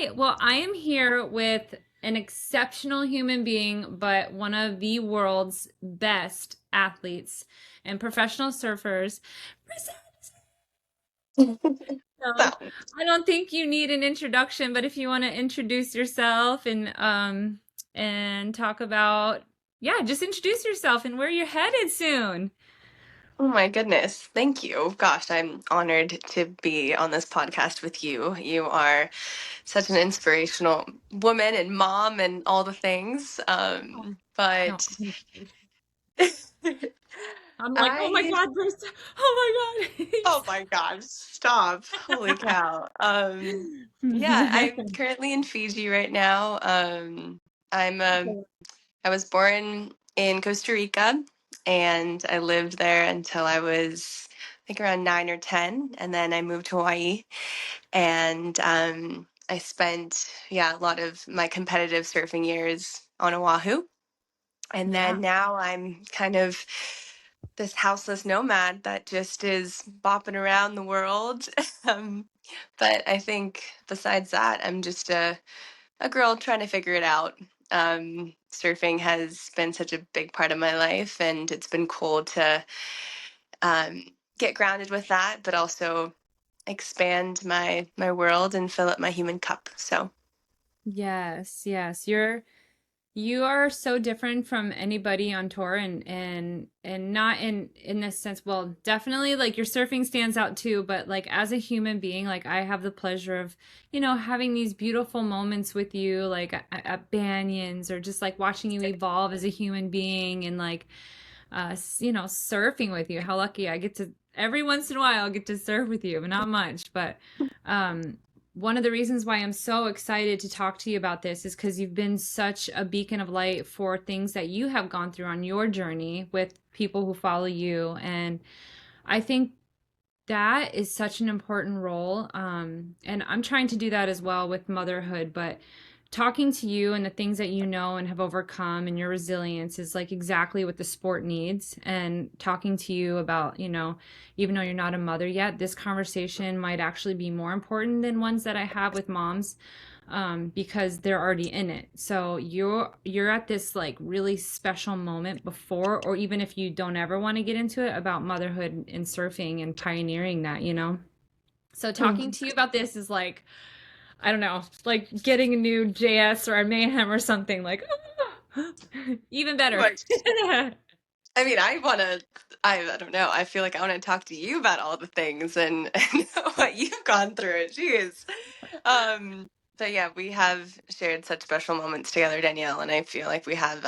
right. Well, I am here with an exceptional human being, but one of the world's best athletes and professional surfers. Brisa. So, So, I don't think you need an introduction, but if you want to introduce yourself and talk about, yeah, just introduce yourself and where you're headed soon. oh my goodness, thank you. Gosh, I'm honored to be on this podcast with you. You are such an inspirational woman and mom and all the things. No, But I'm like, oh my I, God, Brisa. Oh my oh my gosh, stop. Holy cow. Yeah, I'm God. currently in Fiji right now. I'm I was born in Costa Rica and I lived there until I was, I think, around 9 or 10. And then I moved to Hawaii and I spent, yeah, a lot of my competitive surfing years on Oahu. And then Yeah. now I'm kind of this houseless nomad that just is bopping around the world. um, but I think besides that, I'm just a girl trying to figure it out. Surfing has been such a big part of my life, and it's been cool to um, get grounded with that, but also expand my world and fill up my human cup. So, Yes, yes. You are so different from anybody on tour and not in this sense. Well, definitely like your surfing stands out too, but like as a human being, like I have the pleasure of, having these beautiful moments with you like at Banyans or just like watching you evolve as a human being and like surfing with you. How lucky I get to every once in a while get to surf with you, but not much. But um, one of the reasons why I'm so excited to talk to you about this is because you've been such a beacon of light for things that you have gone through on your journey with people who follow you. And I think that is such an important role. And I'm trying to do that as well with motherhood, but talking to you and the things that you know and have overcome and your resilience is like exactly what the sport needs. And talking to you about, even though you're not a mother yet, this conversation might actually be more important than ones that I have with moms, because they're already in it. So you're at this like really special moment before, or even if you don't ever want to get into it, about motherhood and surfing and pioneering that. So talking Mhm. to you about this is like, I don't know, like getting a new JS or a Mayhem or something like, even better. But I mean, I don't know. I feel like I want to talk to you about all the things and what you've gone through. Jeez. Um, but yeah, we have shared such special moments together, Danielle, and I feel like we have,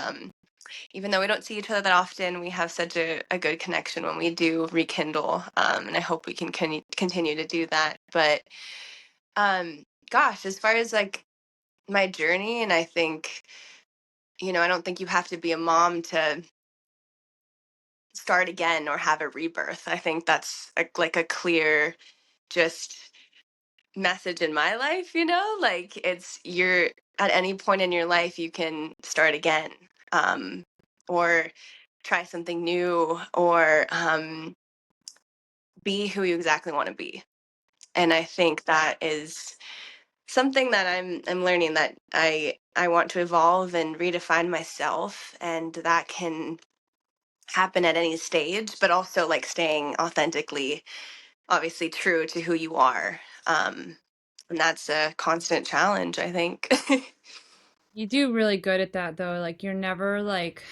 even though we don't see each other that often, we have such a good connection when we do rekindle. And I hope we can continue to do that. But gosh, as far as like my journey, and I think, I don't think you have to be a mom to start again or have a rebirth. I think that's like a clear, just message in my life, like it's you're at any point in your life you can start again, um or try something new, or be who you exactly want to be. And I think that is something that I'm learning, that I want to evolve and redefine myself, and that can happen at any stage, but also like staying authentically, obviously true to who you are. And that's a constant challenge, I think. You do really good at that though. Like you're never like,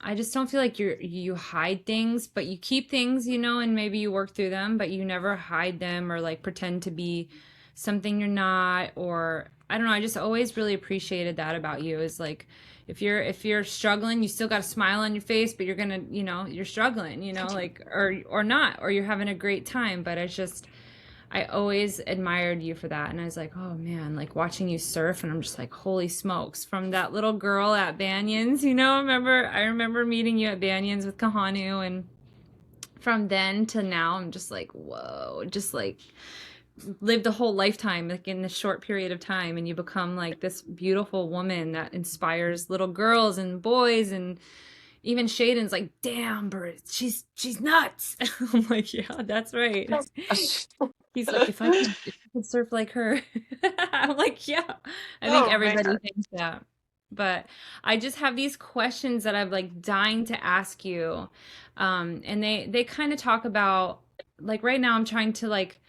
I just don't feel like you hide things, but you keep things, and maybe you work through them, but you never hide them or like pretend to be something you're not. Or I don't know, I just always really appreciated that about you, is like if you're struggling, you still got a smile on your face, but you're gonna, you're struggling, like or not, or you're having a great time. But it's just, I always admired you for that. And I was like, oh man, like watching you surf, and I'm just like, holy smokes, from that little girl at Banyans, I remember meeting you at Banyans with Kahanu, and from then to now, I'm just like, whoa, just like lived a whole lifetime like in this short period of time, and you become like this beautiful woman that inspires little girls and boys. And even Shaden's like, damn, Bert, she's nuts. I'm like, yeah, that's right. He's like, if I could surf like her. I'm like, yeah. I think Oh man. everybody thinks that. But I just have these questions that I'm like dying to ask you. And they kind of talk about like right now I'm trying to like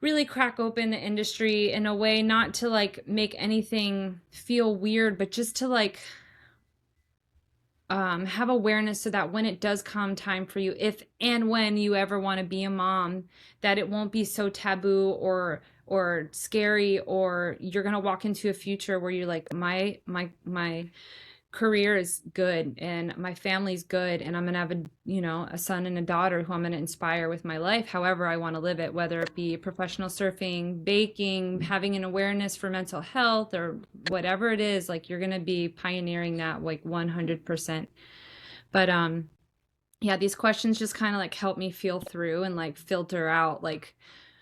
really crack open the industry in a way not to like make anything feel weird, but just to like have awareness so that when it does come time for you, if and when you ever want to be a mom, that it won't be so taboo or scary, or you're gonna walk into a future where you're like, my career is good and my family's good and I'm gonna have a son and a daughter who I'm gonna inspire with my life however I want to live it, whether it be professional surfing, baking, having an awareness for mental health or whatever it is, like you're gonna be pioneering that like 100%. But yeah, these questions just kind of like help me feel through and like filter out like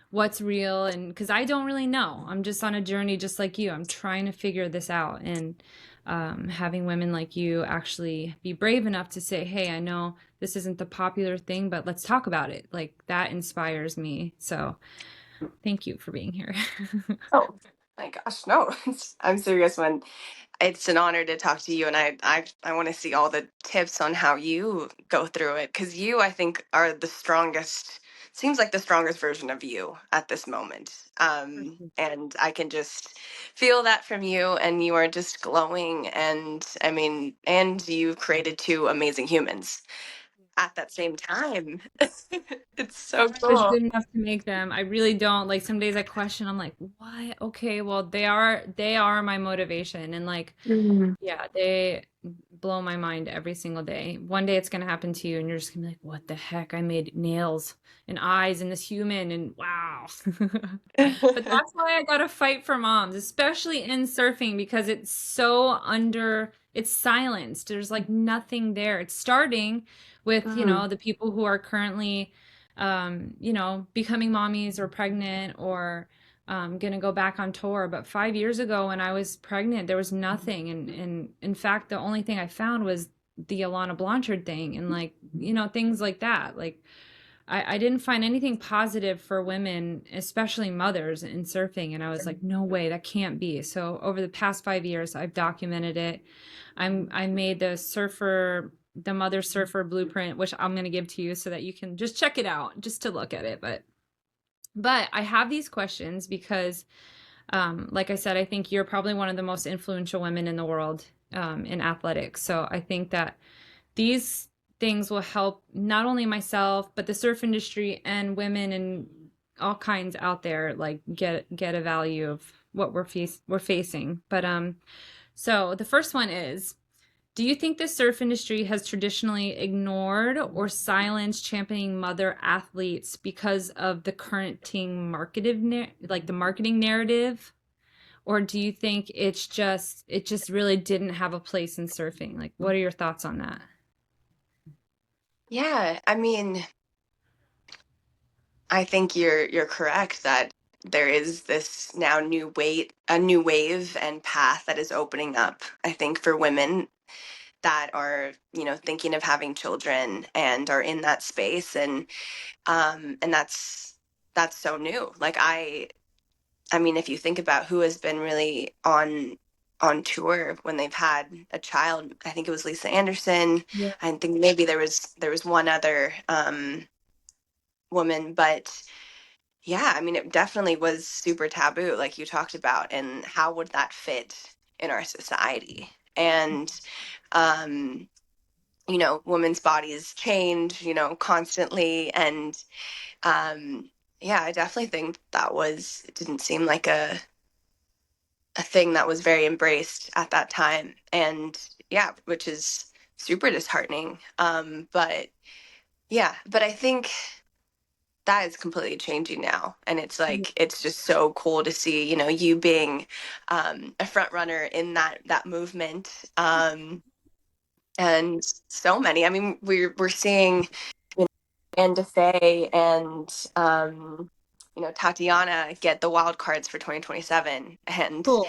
what's real, and because I don't really know. I'm just on a journey just like you. I'm trying to figure this out, and having women like you actually be brave enough to say, hey, I know this isn't the popular thing, but let's talk about it. Like that inspires me. So thank you for being here. Oh my gosh, no. I'm serious when it's an honor to talk to you, and I want to see all the tips on how you go through it, because you, I think, are the strongest, seems like the strongest version of you at this moment. And I can just feel that from you, and you are just glowing, and I mean, and you created two amazing humans at that same time. It's so Is cool. good enough to make them. I really don't. Like some days I question, I'm like, what? Okay, well they are my motivation, and like Mm. yeah, they blow my mind every single day. One day it's gonna happen to you and you're just gonna be like, what the heck? I made nails and eyes in this human and wow. But that's why I gotta fight for moms, especially in surfing, because it's silenced. There's like nothing there. It's starting with, Mm. the people who are currently becoming mommies or pregnant or gonna go back on tour. But 5 years ago when I was pregnant, there was nothing. And in fact, the only thing I found was the Alana Blanchard thing and like, things like that. Like I didn't find anything positive for women, especially mothers in surfing. And I was like, no way, that can't be. So over the past 5 years, I've documented it. I made the mother surfer blueprint, which I'm going to give to you so that you can just check it out, just to look at it. But I have these questions because, like I said, I think you're probably one of the most influential women in the world in athletics. So I think that these things will help not only myself, but the surf industry and women and all kinds out there, like get a value of what we're facing. But so the first one is, do you think the surf industry has traditionally ignored or silenced championing mother athletes because of the current teen like the marketing narrative? Or do you think it just really didn't have a place in surfing? Like, what are your thoughts on that? Yeah, I mean, I think you're correct that there is this now a new wave and path that is opening up, I think, for women that are, thinking of having children and are in that space, and that's so new. Like I mean, if you think about who has been really on tour when they've had a child, I think it was Lisa Anderson. Yeah. I think maybe there was one other woman, but yeah, I mean, it definitely was super taboo, like you talked about, and how would that fit in our society? And, um, women's bodies change, constantly. And, yeah, I definitely think it didn't seem like a thing that was very embraced at that time. And yeah, which is super disheartening. But yeah, but I think that is completely changing now, and it's like it's just so cool to see, you being a front runner in that movement. And so many, I mean, we're seeing, Anne Faye and Tatiana get the wild cards for 2027, and Cool.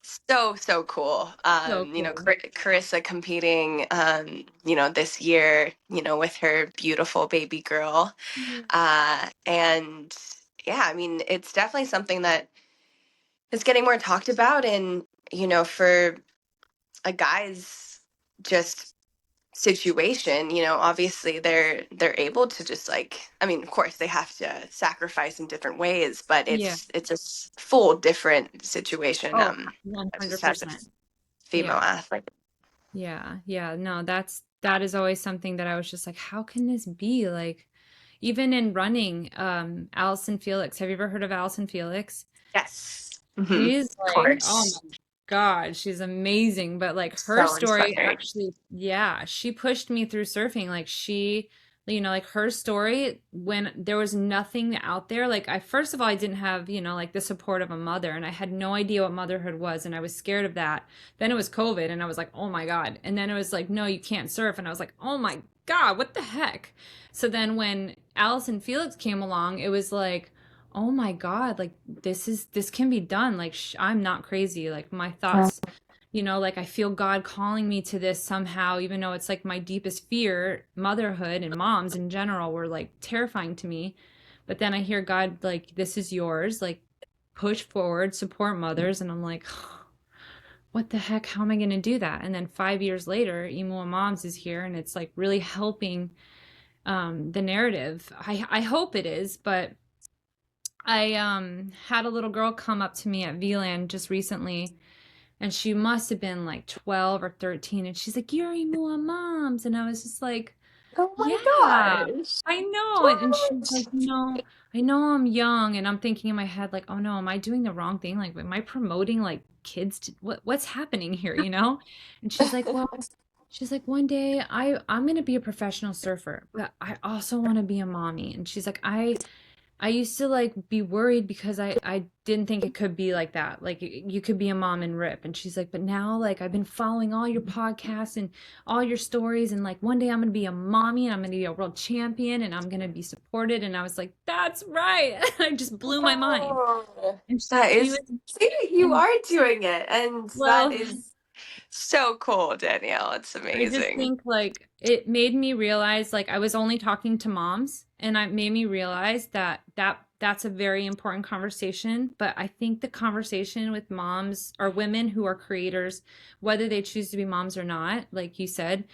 so cool. So cool. Carissa competing, this year, with her beautiful baby girl. And yeah, I mean, it's definitely something that is getting more talked about. And, for a guy's just situation, obviously they're able to just like, I mean, of course they have to sacrifice in different ways, but Yeah. it's a full different situation, Oh, just as a 100%. female Yeah. athlete. Yeah. Yeah. No, that is always something that I was just like, how can this be? Like, even in running, Allison Felix. Have you ever heard of Allison Felix? Yes. She's Of like, oh course. my God, she's amazing. But like her So story inspiring. actually, yeah, she pushed me through surfing. Like like her story when there was nothing out there. Like first of all, I didn't have, like the support of a mother and I had no idea what motherhood was and I was scared of that. Then it was COVID and I was like, oh my God. And then it was like, no, you can't surf. And I was like, oh my God, what the heck? So then when Allison Felix came along, it was like, oh my God, like this can be done. Like I'm not crazy. Like my thoughts, like I feel God calling me to this somehow, even though it's like my deepest fear, motherhood and moms in general were like terrifying to me. But then I hear God like, this is yours, like push forward, support mothers. And I'm like, what the heck? How am I going to do that? And then 5 years later, Imua Moms is here and it's like really helping the narrative. I hope it is, but I had a little girl come up to me at VLAN just recently, and she must have been like 12 or 13, and she's like, "You're Imua Moms," and I was just like, Oh my "Yeah, gosh. I know." And she's like, What? I know I'm young," and I'm thinking in my head like, "Oh no, am I doing the wrong thing? Like, am I promoting like kids to what's happening here?" And she's like, "Well." She's like, one day I'm gonna be a professional surfer, but I also want to be a mommy. And she's like, I used to like be worried because I didn't think it could be like that. Like you could be a mom and rip. And she's like, but now like I've been following all your podcasts and all your stories and like one day I'm gonna be a mommy and I'm gonna be a world champion and I'm gonna be supported. And I was like, that's right. I just blew my mind. Oh, And that she is, was see, you and are doing it. And that well, is so cool, Danielle. It's I just amazing. think like it made me realize like I was only talking to moms and it made me realize that's a very important conversation, but I think the conversation with moms or women who are creators, whether they choose to be moms or not, like you said,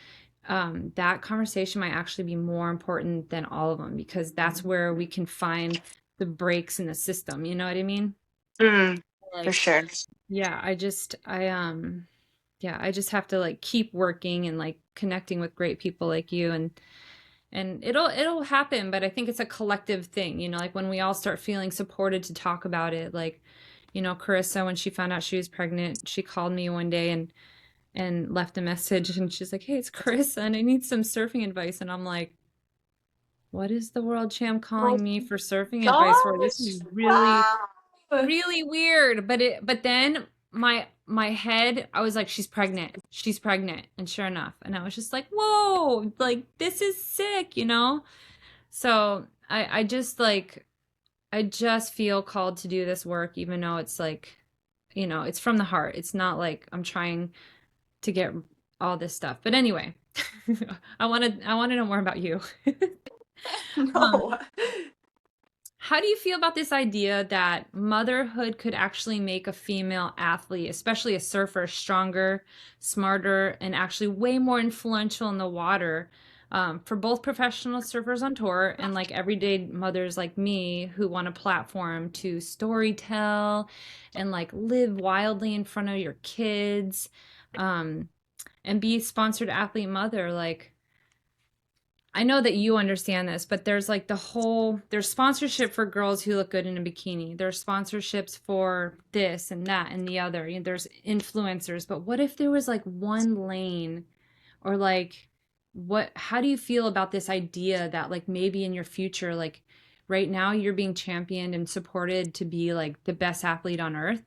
that conversation might actually be more important than all of them because that's where we can find the breaks in the system, you know what I mean? Mm, for Like, sure. yeah, I just have to like keep working and like connecting with great people like you and it'll happen, but I think it's a collective thing, like when we all start feeling supported to talk about it, like, Carissa, when she found out she was pregnant, she called me one day and left a message and she's like, "Hey, it's Carissa and I need some surfing advice." And I'm like, "What is the world champ Oh calling me for surfing advice for? This gosh. is really Wow. really weird." But then my head, I was like, she's pregnant, and sure enough, and I was just like, whoa, like this is sick. So I just like I just feel called to do this work, even though it's like, it's from the heart. It's not like I'm trying to get all this stuff, but anyway. I want to know more about you. um, No. How do you feel about this idea that motherhood could actually make a female athlete, especially a surfer, stronger, smarter, and actually way more influential in the water, for both professional surfers on tour and like everyday mothers like me who want a platform to story tell and like live wildly in front of your kids, um, and be a sponsored athlete mother? Like, I know that you understand this, but there's like there's sponsorship for girls who look good in a bikini. There's sponsorships for this and that and the other. There's influencers, but what if there was like one lane or like how do you feel about this idea that like maybe in your future, like right now you're being championed and supported to be like the best athlete on earth,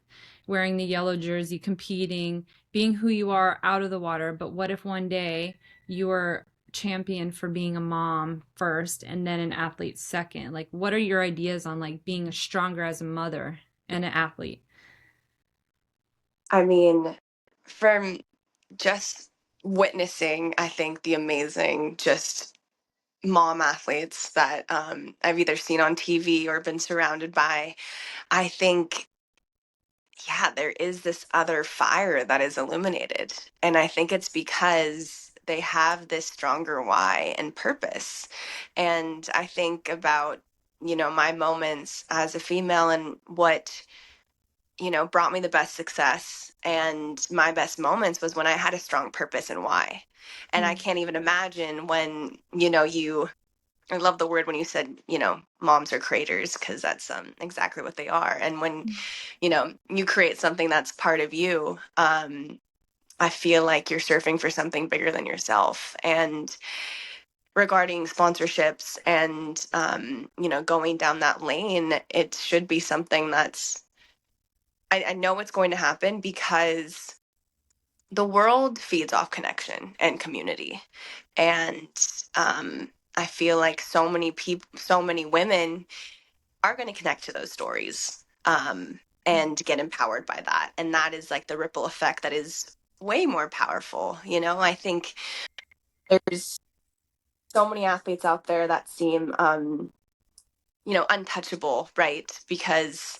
wearing the yellow jersey, competing, being who you are out of the water, but what if one day you were champion for being a mom first and then an athlete second? Like what are your ideas on like being a stronger as a mother and an athlete? I mean, from just witnessing, I think the amazing just mom athletes that I've either seen on TV or been surrounded by, I think, yeah, there is this other fire that is illuminated. And I think it's because they have this stronger why and purpose. And I think about, my moments as a female and what, brought me the best success. And my best moments was when I had a strong purpose and why. And I Mm. can't even imagine when, I love the word when you said, moms are creators, because that's exactly what they are. And when, you create something that's part of you, I feel like you're surfing for something bigger than yourself. And regarding sponsorships and, going down that lane, it should be something that's, I know it's going to happen because the world feeds off connection and community. And I feel like so many people, so many women are going to connect to those stories and get empowered by that. And that is like the ripple effect that is way more powerful. I think there's so many athletes out there that seem, untouchable, right? Because,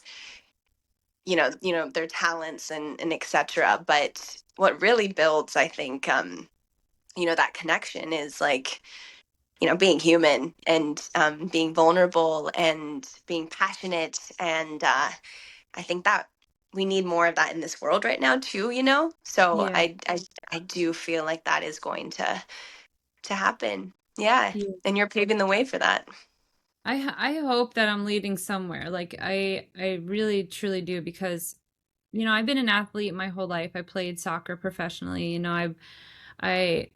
their talents and et cetera. But what really builds, I think, that connection is like, being human and being vulnerable and being passionate. And I think that we need more of that in this world right now too. So Yeah. I do feel like that is going to happen. Yeah. Yeah. And you're paving the way for that. I hope that I'm leading somewhere. Like I really truly do because I've been an athlete my whole life. I played soccer professionally. I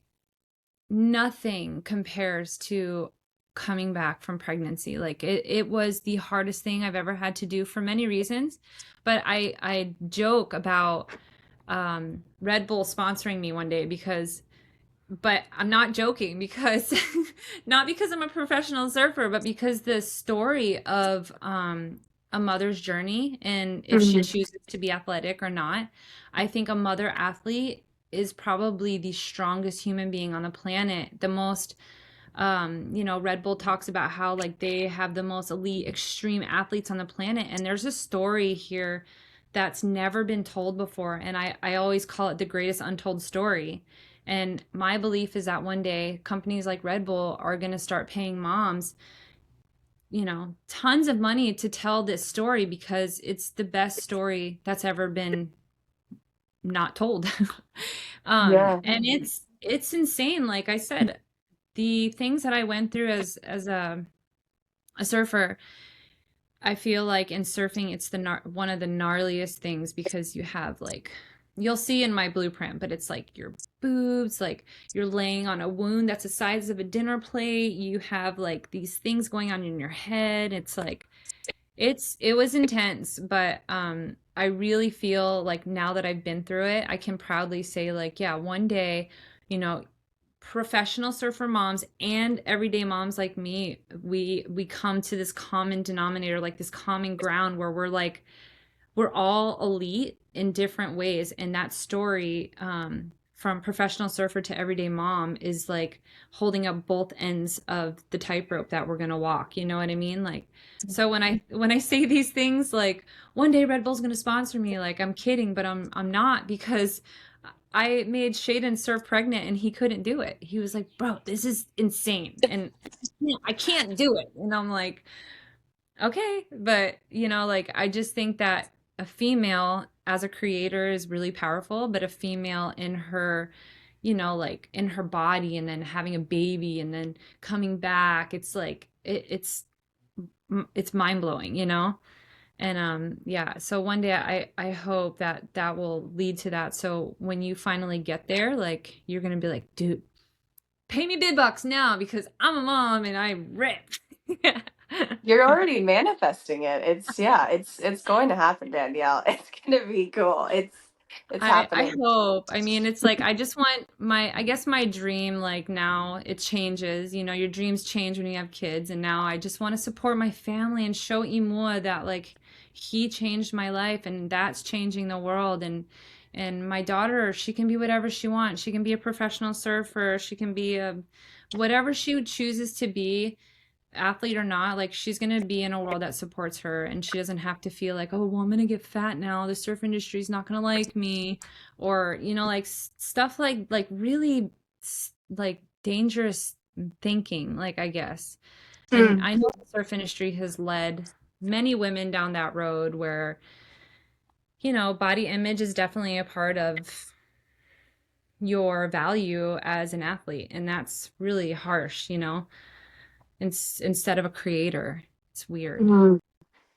nothing compares to coming back from pregnancy. Like it was the hardest thing I've ever had to do for many reasons. But I joke about Red Bull sponsoring me one day because but I'm not joking because not because I'm a professional surfer, but because the story of a mother's journey and if she Mhm. chooses to be athletic or not, I think a mother athlete is probably the strongest human being on the planet. The most, Red Bull talks about how like they have the most elite extreme athletes on the planet. And there's a story here that's never been told before. And I always call it the greatest untold story. And my belief is that one day companies like Red Bull are going to start paying moms, tons of money to tell this story because it's the best story that's ever been not told. Yeah. And it's insane. Like I said, the things that I went through as a surfer, I feel like in surfing, it's one of the gnarliest things because you have like, you'll see in my blueprint, but it's like your boobs, like you're laying on a wound that's the size of a dinner plate. You have like these things going on in your head. It's like, it was intense, but I really feel like now that I've been through it, I can proudly say like, yeah, one day, you know, professional surfer moms and everyday moms like me, we come to this common denominator, like this common ground where we're all elite in different ways. And that story, from professional surfer to everyday mom is like holding up both ends of the tightrope that we're going to walk. You know what I mean? Like, so when I say these things, like one day Red Bull's going to sponsor me, like I'm kidding, but I'm not because I made Shaden surf pregnant and he couldn't do it. He was like, bro, this is insane. And I can't do it. And I'm like, okay, but like I just think that a female as a creator is really powerful, but a female in her, like in her body and then having a baby and then coming back, it's like it's mind-blowing. And yeah, so one day I hope that that will lead to that. So when you finally get there, like you're gonna be like, dude, pay me big bucks now because I'm a mom and I rip. Yeah. You're already manifesting it. It's going to happen, Danielle. It's going to be cool. It's I happening. hope. I mean, it's like I just want I guess my dream like now it changes. Your dreams change when you have kids and now I just want to support my family and show Imua that like he changed my life, and that's changing the world. And my daughter, she can be whatever she wants. She can be a professional surfer. She can be a whatever she chooses to be, athlete or not. Like, she's going to be in a world that supports her, and she doesn't have to feel like, oh, well, I'm going to get fat now. The surf industry is not going to like me, or, you know, like stuff like really like dangerous thinking, like, I guess. And Mm. I know the surf industry has led many women down that road where, you know, body image is definitely a part of your value as an athlete. And that's really harsh, you know, instead of a creator. It's weird. Mm.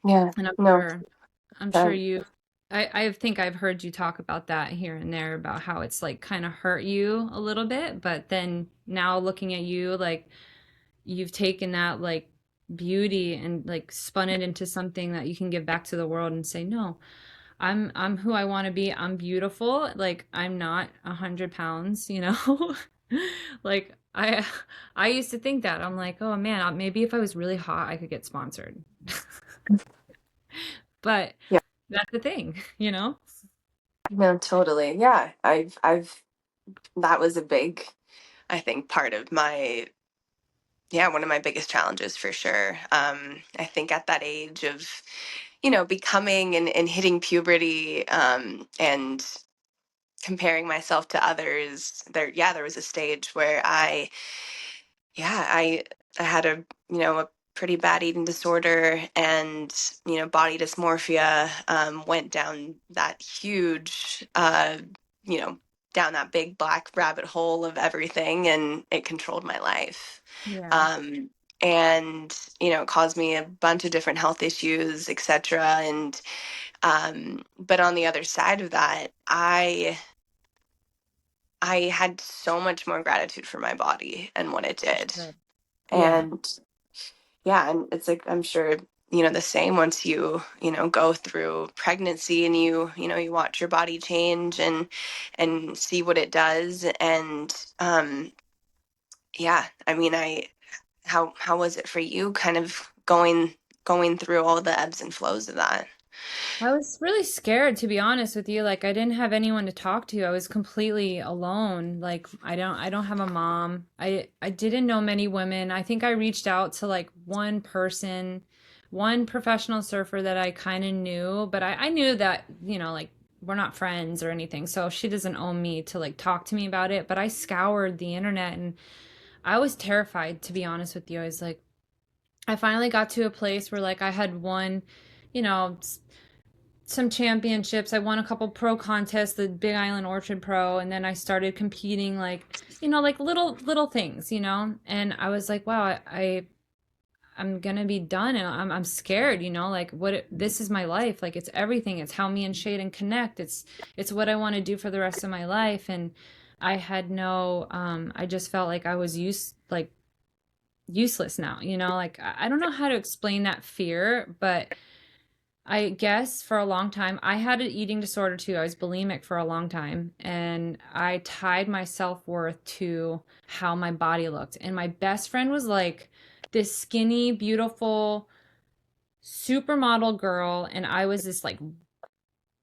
Yeah, And no, I'm sure that, you, I think I've heard you talk about that here and there about how it's like kind of hurt you a little bit. But then now looking at you, like, you've taken that like beauty and like spun it into something that you can give back to the world and say, no, I'm who I want to be. I'm beautiful. Like, I'm not 100 pounds, you know? Like, I used to think that. I'm like, oh man, maybe if I was really hot, I could get sponsored. But yeah, that's the thing, you know? no, totally. Yeah, that was a big, I think, part of my, yeah, one of my biggest challenges for sure. I think at that age of, becoming and hitting puberty, and comparing myself to others, there was a stage where I had a pretty bad eating disorder, and, body dysmorphia, went down that huge, you know, down that big black rabbit hole of everything, and it controlled my life. Yeah. Um, and, it caused me a bunch of different health issues, etc. And, but on the other side of that, I had so much more gratitude for my body and what it did. Good. Yeah. And yeah, and it's like, I'm sure, the same once you go through pregnancy, and you watch your body change and see what it does. And yeah, I mean, how was it for you, kind of going through all the ebbs and flows of that? I was really scared, to be honest with you. Like, I didn't have anyone to talk to. I was completely alone. Like, I don't have a mom. I didn't know many women. I think I reached out to like one person, one professional surfer that I kind of knew, but I knew that, you know, like, we're not friends or anything. So she doesn't owe me to like talk to me about it. But I scoured the internet, and I was terrified, to be honest with you. I was like, I finally got to a place where like I had won, you know, some championships. I won a couple pro contests, the Big Island Orchard Pro, and then I started competing, like, you know, like little things, you know. And I was like, wow, I'm gonna be done, and I'm scared, you know, like, this is my life, like, it's everything. It's how me and Shaden connect. It's what I want to do for the rest of my life. And I had no, I just felt like I was useless now, you know. Like, I don't know how to explain that fear, but I guess for a long time, I had an eating disorder too. I was bulimic for a long time, and I tied my self-worth to how my body looked. And my best friend was like this skinny, beautiful supermodel girl, and I was this like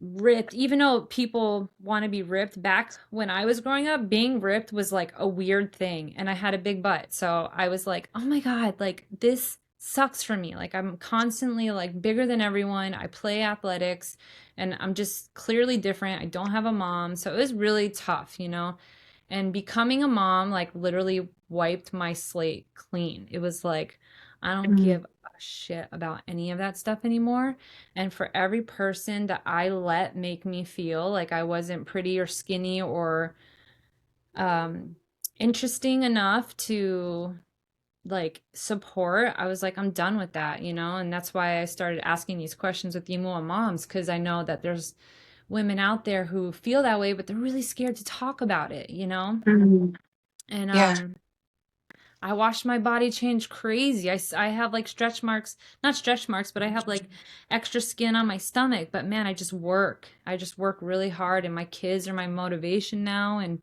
ripped. Even though people want to be ripped, back when I was growing up, being ripped was like a weird thing, and I had a big butt. So I was like, oh my God, like, this sucks for me. Like, I'm constantly like bigger than everyone. I play athletics, and I'm just clearly different. I don't have a mom. So it was really tough, you know? And becoming a mom, like, literally wiped my slate clean. It was like, I don't Mm. give a shit about any of that stuff anymore. And for every person that I let make me feel like I wasn't pretty or skinny or um, interesting enough to like support, I was like, I'm done with that, you know? And that's why I started asking these questions with Imua moms, because I know that there's women out there who feel that way, but they're really scared to talk about it, you know? Mm. And Yeah. I watched my body change crazy. I have like stretch marks, not stretch marks, but I have like extra skin on my stomach. But man, I just work really hard, and my kids are my motivation now. And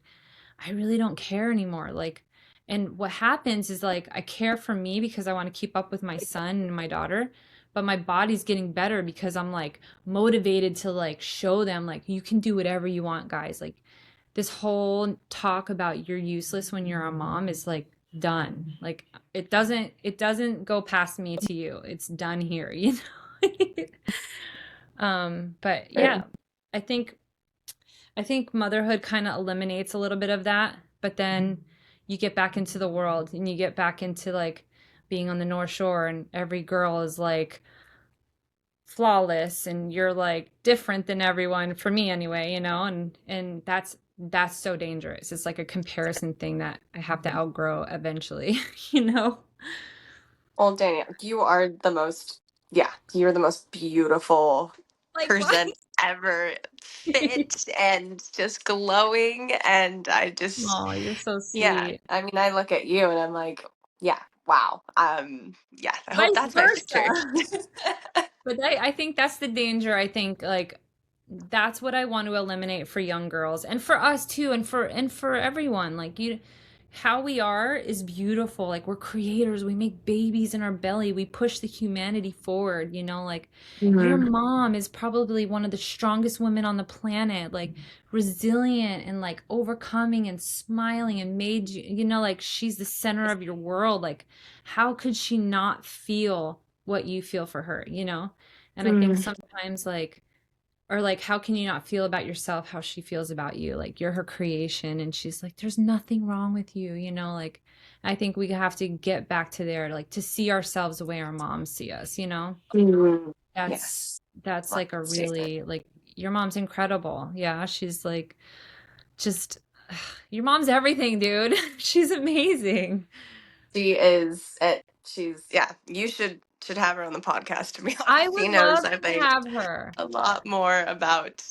I really don't care anymore. Like, and what happens is like I care for me because I want to keep up with my son and my daughter. but my body's getting better because I'm like motivated to like show them like you can do whatever you want, guys. Like this whole talk about you're useless when you're a mom is like done. Like it doesn't go past me to you. It's done here, you know. But yeah, I think I think motherhood kind of eliminates a little bit of that, but then you get back into the world and you get back into like being on the North Shore and every girl is like flawless and you're like different than everyone for me anyway, you know, and that's so dangerous. It's like a comparison thing that I have to outgrow eventually, you know. Well, Danielle, you are the most, yeah, you're the most beautiful Likewise. person ever, fit and just glowing. And I just, Oh, you're so yeah, sweet. I mean, I look at you and I'm like, yeah, wow. Yeah, I hope Vice that's my picture. versa. But I think that's the danger. I think like that's what I want to eliminate for young girls and for us too and for everyone. Like you how we are is beautiful. Like we're creators. We make babies in our belly. We push the humanity forward, you know, like your Mhm. mom is probably one of the strongest women on the planet, like resilient and like overcoming and smiling and made you, you know, like she's the center of your world. Like how could she not feel what you feel for her, you know? And I think Mm. sometimes like or like how can you not feel about yourself how she feels about you? Like you're her creation and she's like there's nothing wrong with you, you know? Like I think we have to get back to there like to see ourselves the way our moms see us, you know? Mm. That's Yes. that's Love like a that statement. really like your mom's incredible. Yeah, she's like just your mom's everything, dude. She's amazing. She is, she's, yeah, you should have her on the podcast, to be I honest. She would knows, love I to think, have her. a lot more about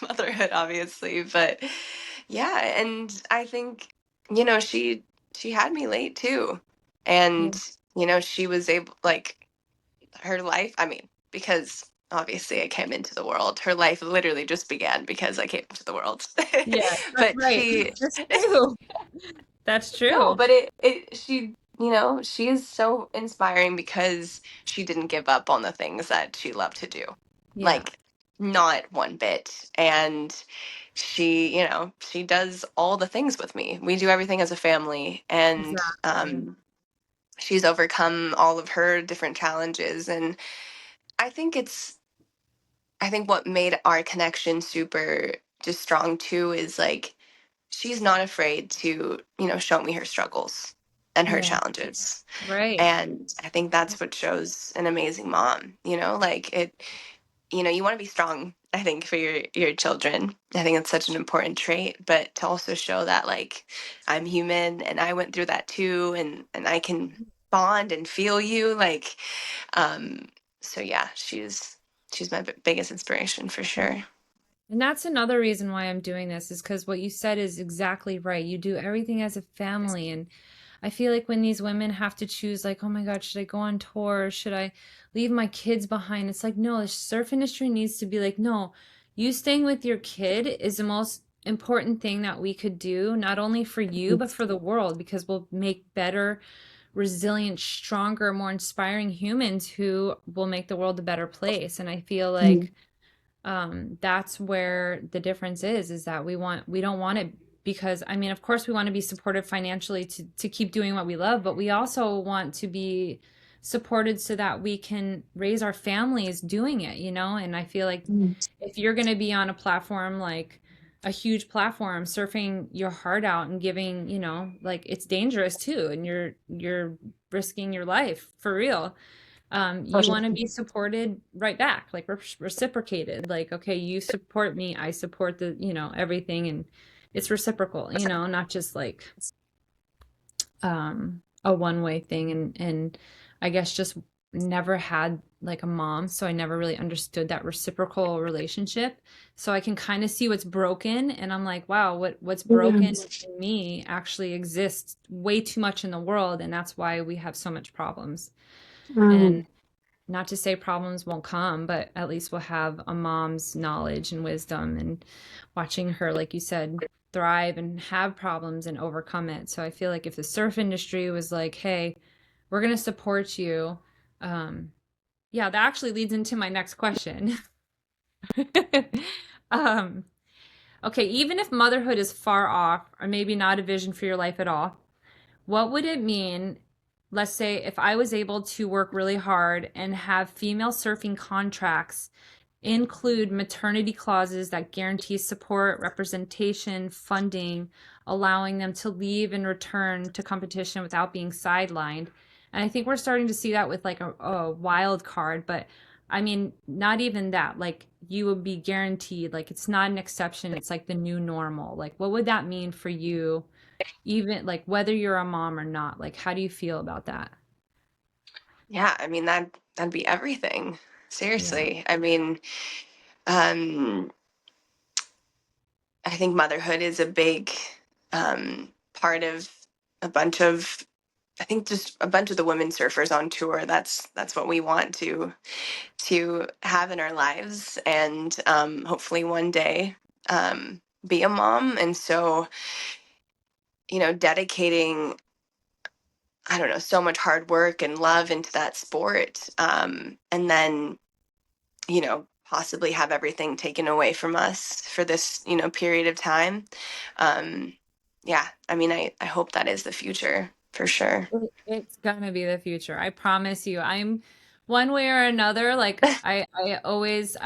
motherhood, obviously, but yeah, and I think she had me late too, Yeah. and she was able, like, her life. I mean, because obviously I came into the world. Her life literally just began because I came into the world. Yeah, that's But right. she That's true. That's no, true. but it she she is so inspiring because she didn't give up on the things that she loved to do. Yeah, Like, not one bit. And she does all the things with me. We do everything as a family, and exactly. she's overcome all of her different challenges. And I think what made our connection super just strong too is, like, she's not afraid to, show me her struggles and her Yeah, challenges. right. And I think that's what shows an amazing mom, like you want to be strong, I think, for your children. I think it's such an important trait, but to also show that, like, I'm human and I went through that too, and I can bond and feel you, like, um so yeah, she's my biggest inspiration for sure. And that's another reason why I'm doing this is because what you said is exactly right. You do everything as a family. And I feel like when these women have to choose, like, oh my God, should I go on tour? Should I leave my kids behind? It's like, no, the surf industry needs to be like, no, you staying with your kid is the most important thing that we could do, not only for you, but for the world, because we'll make better, resilient, stronger, more inspiring humans who will make the world a better place. And I feel like that's where the difference is that we don't want it because I mean of course we want to be supported financially to keep doing what we love, but we also want to be supported so that we can raise our families doing it, you know. And I feel like if you're going to be on a platform like a huge platform surfing your heart out and giving, you know, like it's dangerous too and you're risking your life for real. You want to be supported right back, like reciprocated. Like, okay, you support me, I support the, you know, everything, and it's reciprocal, you know, not just like a one-way thing. And I guess just never had like a mom, so I never really understood that reciprocal relationship. So I can kind of see what's broken, and I'm like, wow, what's broken in me actually exists way too much in the world, and that's why we have so much problems. And not to say problems won't come, but at least we'll have a mom's knowledge and wisdom and watching her, like you said, thrive and have problems and overcome it. So I feel like if the surf industry was like, hey, we're going to support you, um, yeah, that actually leads into my next question. um, okay, even if motherhood is far off or maybe not a vision for your life at all, what would it mean, let's say, if I was able to work really hard and have female surfing contracts include maternity clauses that guarantee support, representation, funding, allowing them to leave and return to competition without being sidelined. And I think we're starting to see that with like a wild card, but I mean, not even that. Like you would be guaranteed, like it's not an exception, it's like the new normal. Like what would that mean for you, even like whether you're a mom or not? Like how do you feel about that? Yeah, I mean that'd be everything. Yeah. Seriously. I mean, um, I think motherhood is a big part of a bunch of I think just a bunch of the women surfers on tour. That's what we want to have in our lives, and hopefully one day be a mom. And so, dedicating, I don't know, so much hard work and love into that sport, and then possibly have everything taken away from us for this period of time. Um, yeah, I mean, I hope that is the future for sure. It's gonna be the future. I promise you. I'm one way or another, like I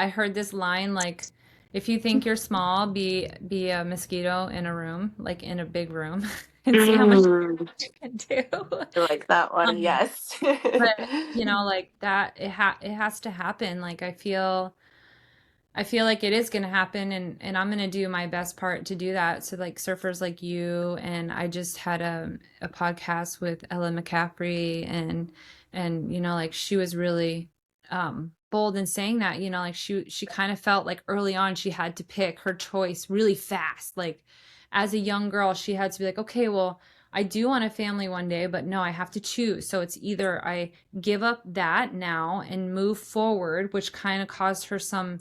heard this line like if you think you're small, be a mosquito in a room, like in a big room and see how much Mm, you can do. I like that one. Um, Yes. but like that it has to happen. Like I feel like it is going to happen and I'm going to do my best part to do that. So like surfers like you and I just had a podcast with Ella McCaffrey and like she was really bold in saying that, like she kind of felt like early on she had to pick her choice really fast. Like as a young girl, she had to be like, okay, well, I do want a family one day, but no, I have to choose. So it's either I give up that now and move forward, which kind of caused her some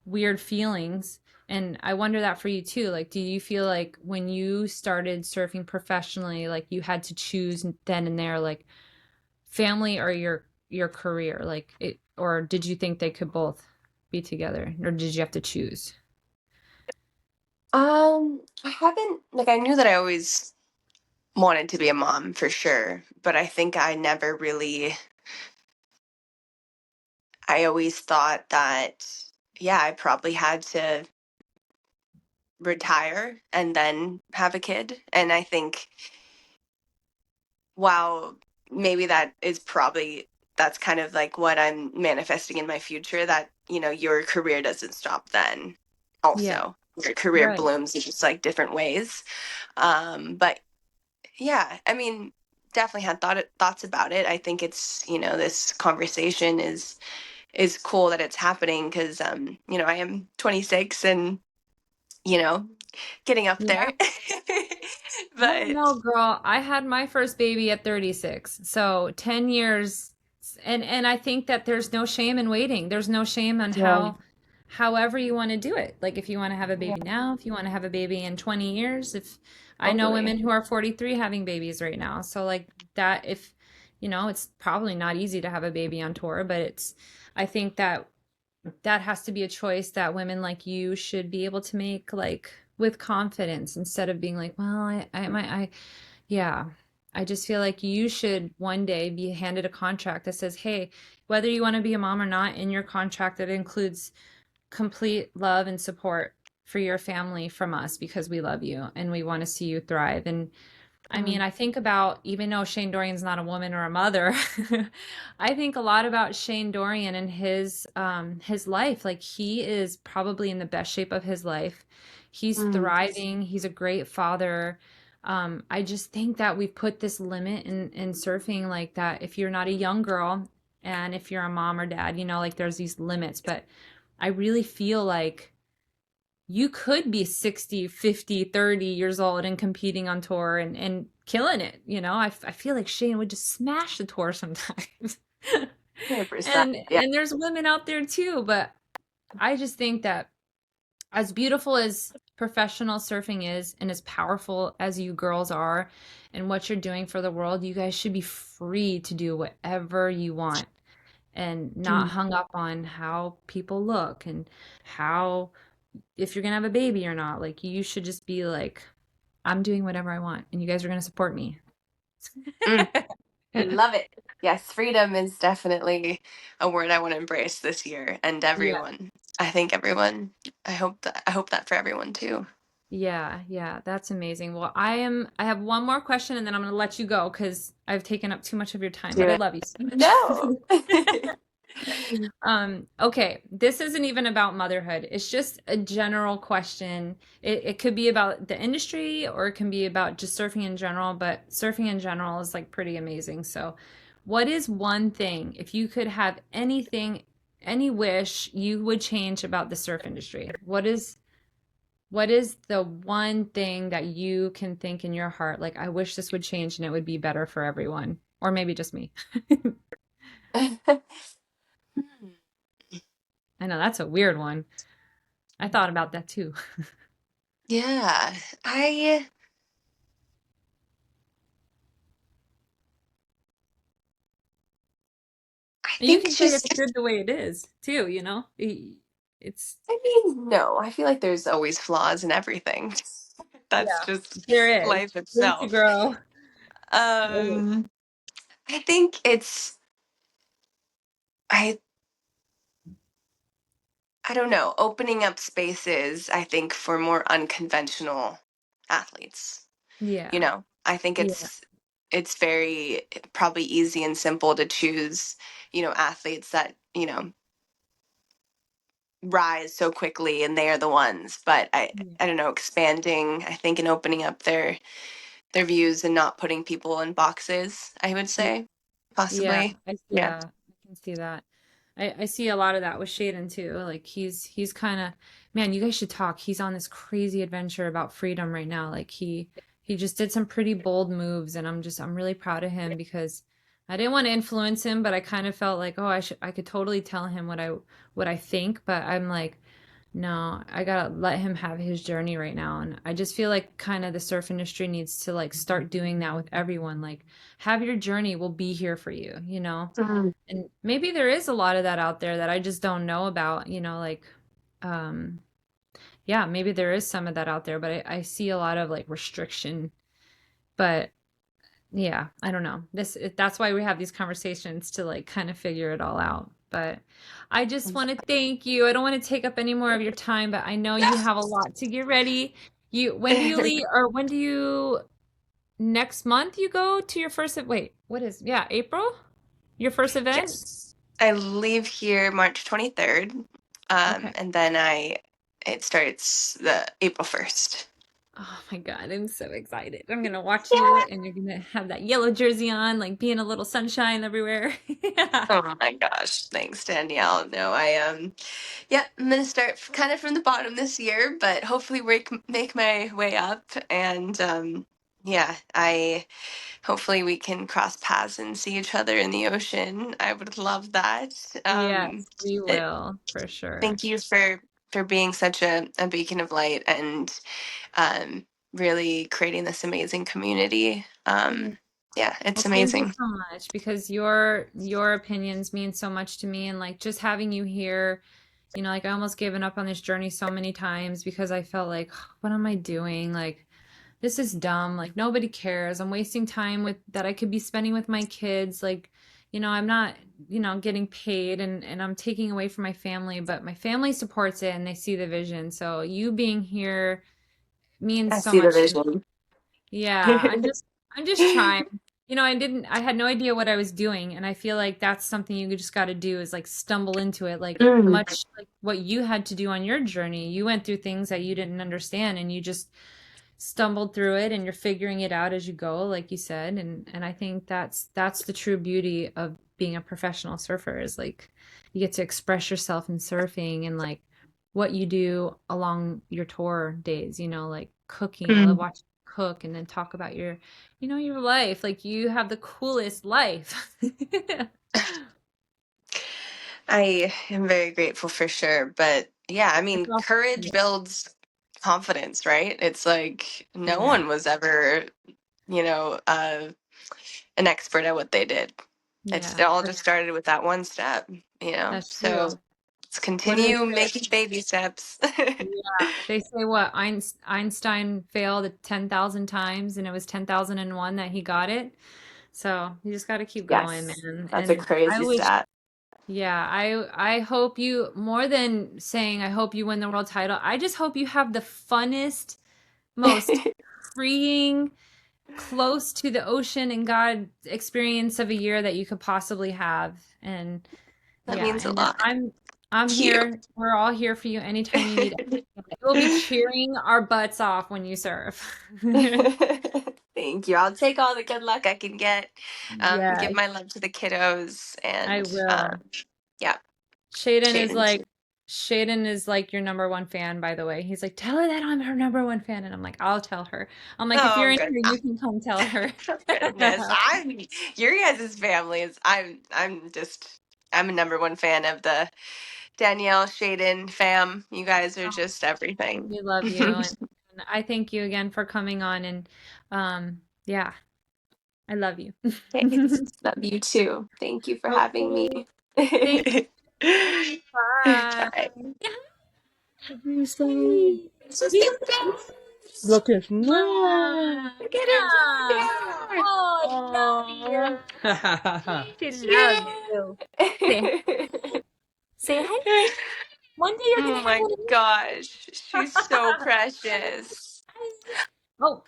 weird feelings. And I wonder that for you too. Like, do you feel like when you started surfing professionally, like you had to choose then and there, like family or your career, like it, or did you think they could both be together, or did you have to choose? I haven't like I knew that I always wanted to be a mom for sure, but I think I always thought that yeah, I probably had to retire and then have a kid. And I think wow, maybe that's kind of like what I'm manifesting in my future, that your career doesn't stop then. Yeah, Also your career right. blooms in just like different ways. But yeah, I mean, definitely had thoughts about it. I think it's this conversation is cool that it's happening because I am 26 and you know getting up Yeah. there. Oh But no, girl. I had my first baby at 36. So 10 years and I think that there's no shame in waiting. There's no shame on yeah, however you want to do it. Like if you want to have a yeah, baby now, if you want to have a baby in 20 years, if I know totally. women who are 43 having babies right now. So like that if it's probably not easy to have a baby on tour, but I think that that has to be a choice that women like you should be able to make like with confidence instead of being like, well, yeah. I just feel like you should one day be handed a contract that says, hey, whether you want to be a mom or not, in your contract that includes complete love and support for your family from us because we love you and we want to see you thrive. And I mean, Mm, I think about, even though Shane Dorian's not a woman or a mother, I think a lot about Shane Dorian and his life. Like he is probably in the best shape of his life. He's mm, thriving. He's a great father. I just think that we've put this limit in surfing, like that if you're not a young girl and if you're a mom or dad, like there's these limits. But I really feel like you could be 60, 50, 30 years old and competing on tour and killing it. I feel like Shane would just smash the tour sometimes. 100%. Yeah. And there's women out there too, but I just think that as beautiful as professional surfing is and as powerful as you girls are and what you're doing for the world, you guys should be free to do whatever you want. and not Mm. hung up on how people look and how if you're gonna have a baby or not. Like you should just be like, I'm doing whatever I want and you guys are gonna support me. Mm. Love it. Yes, freedom is definitely a word I want to embrace this year, and Yeah. everyone. I think everyone. I hope that for everyone too. Yeah, yeah, that's amazing. Well, I have one more question and then I'm gonna let you go because I've taken up too much of your time, Do but I it. love you so much. No. Okay, this isn't even about motherhood. It's just a general question. It could be about the industry or it can be about just surfing in general, but surfing in general is like pretty amazing. So, what is one thing, if you could have anything, any wish you would change about the surf industry? What is the one thing that you can think in your heart, like, I wish this would change and it would be better for everyone? Or maybe just me. I know that's a weird one. I thought about that too. Yeah, I I And you think can say it's just good the way it is too, It's I mean, no, I feel like there's always flaws in everything. That's yeah, just there is life room to itself. grow. Totally. Um, I think it's I I don't know, opening up spaces, I think, for more unconventional athletes. You Yeah. know, I think Yeah. it's very probably easy and simple to choose, athletes that, rise so quickly and they are the ones. But Yeah. I don't know, expanding, I think, and opening up their views and not putting people in boxes, I would Yeah. say, Yeah. possibly. Yeah. I can see that. I see a lot of that with Shaden too. Like he's kind of, man, you guys should talk. He's on this crazy adventure about freedom right now. Like he just did some pretty bold moves and I'm really proud of him because I didn't want to influence him, but I kind of felt like, oh, I could totally tell him what I think, but I'm like, no, I gotta let him have his journey right now. And I just feel like kind of the surf industry needs to like start doing that with everyone. Like, have your journey, we'll be here for you, you know? Mhm. And maybe there is a lot of that out there that I just don't know about, like, um, yeah, maybe there is some of that out there, but I see a lot of like restriction. But yeah, I don't know. That's why we have these conversations to like kind of figure it all out. But I just want to thank you. I don't want to take up any more of your time, but I know you have a lot to get ready. When do you leave or when do you next month you go to your first wait, yeah, April? Your first event? Yes. I leave here March 23rd, Okay. and then it starts the April 1st. Oh my God, I'm so excited. I'm gonna watch you Yeah. and you're gonna have that yellow jersey on, like being a little sunshine everywhere. Yeah. Oh my gosh, thanks, Danielle. No, yeah, I'm gonna start kind of from the bottom this year, but hopefully make my way up. And yeah, I hopefully we can cross paths and see each other in the ocean. I would love that. Yes, we It, will for sure. Thank you for being such a beacon of light and um, really creating this amazing community. Yeah. Yeah, Well, it's thank you amazing. so much because your opinions mean so much to me and like just having you here, like I almost given up on this journey so many times because I felt like, what am I doing? Like this is dumb. Like nobody cares. I'm wasting time with that I could be spending with my kids. Like, I'm not, getting paid and I'm taking away from my family, but my family supports it and they see the vision. So you being here means I so see the much to me. vision. Yeah, I'm just trying. I had no idea what I was doing, and I feel like that's something you just got to do is like stumble into it, like Mm, much like what you had to do on your journey. You went through things that you didn't understand, and you just stumbled through it, and you're figuring it out as you go, like you said. And I think that's the true beauty of being a professional surfer is like you get to express yourself in surfing and like what you do along your tour days, like cooking. I love mm. watching you cook and then talk about your life. Like you have the coolest life. I am very grateful for sure. But yeah, I It's mean, all, courage yeah, builds confidence, right? It's like no yeah, one was ever, you know, uh, an expert at what they did. It Yeah, all just started with that one step, that's so true. let's What is continue making baby steps. Yeah, they say what Einstein failed 10,000 times and it was 10,001 that he got it. So you just got to keep going, Yes, man. that's a And I crazy wish, stat. yeah, I hope you, more than saying I hope you win the world title, I just hope you have the funnest, most freeing, close to the ocean and God experience of a year that you could possibly have. And That yeah, means a and then lot. I'm Thank you. here. We're all here for you anytime you need it. We'll be cheering our butts off when you surf. Thank you. I'll take all the good luck I can get. Yeah, Give my love to the kiddos, I and will. yeah, Shaden is Shaden like too. Shaden is like your number one fan, by the way. He's like, tell her that I'm her number one fan. And I'm like, I'll tell her. I'm like, if you're Oh, in good. here, you can come tell her. Goodness, I'm your guys' family is. I'm a number one fan of the Danielle Shaden fam. You guys are just everything. We love you. And I thank you again for coming on. And yeah, I love you. Thanks. Love you too. Thank you for having me. Okay. Thank Bye. you. Bye. Everything. Look at me. Look at him Ah. right Oh, there. love you. She loves you. Say, Aw. say hi. One day you're gonna Oh have my one of gosh, she's so these. precious. Oh,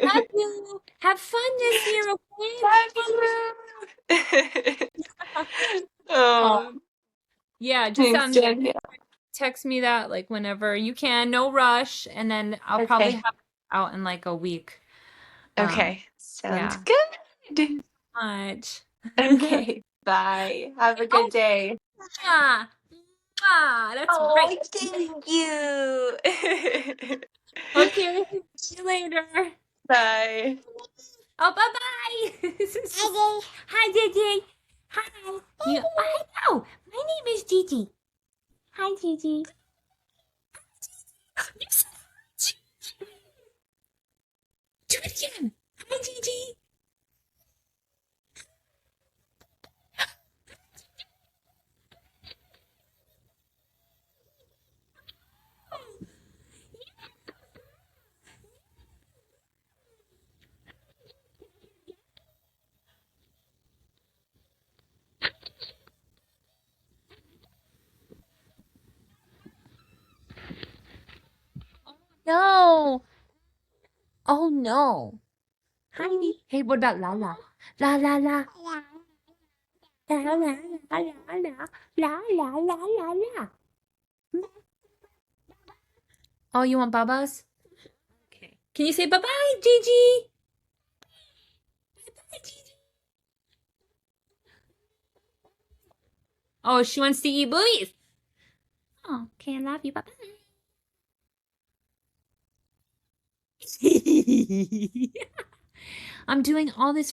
love you. Have fun this year, okay? Have Love fun. you. Oh, Oh, yeah. Just thanks, Danielle. text me that like whenever you can. No rush, and then I'll probably have Okay. it out in like a week. Okay. Sounds Yeah. good. Much. Okay. Bye. Have a good Oh, day. yeah. Ah, that's Oh, right. thank you. Okay, see you later. Bye. Oh, bye-bye. Hi, Gigi. Hi. You, hello. My name is Gigi. Hi, Gigi. You said hi, Gigi. Do it again. Hi, Gigi. No. Oh, no. Hi. Hey, what about Lala? La, la, la. La, la, la, la, la. La, la, la, la, la. Oh, you want Baba's? Okay. Can you say bye-bye, Gigi? Bye-bye, Gigi. Oh, she wants to eat boobies. Oh, okay, I love you. Bye-bye. I'm doing all this